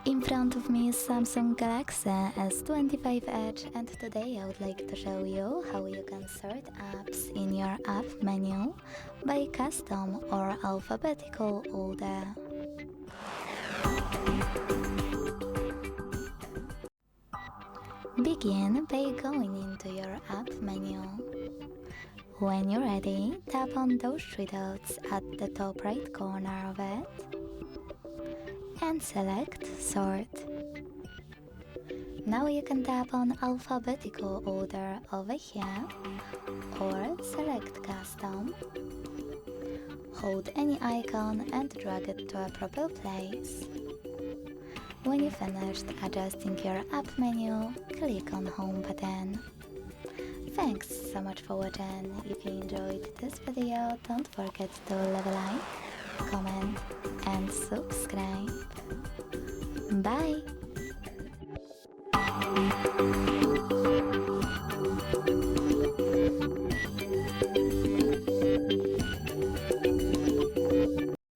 In front of me is Samsung Galaxy S25 Edge, and today I would like to show you how you can sort apps in your app menu by custom or alphabetical order. Begin by going into your app menu. When you're ready, tap on those three dots at the top right corner of it and select Sort. Now you can tap on Alphabetical Order over here or select Custom. Hold any icon and drag it to a proper place. When you've finished adjusting your app menu, click on Home button. Thanks so much for watching. If you enjoyed this video, don't forget to leave a like, comment and subscribe. Bye!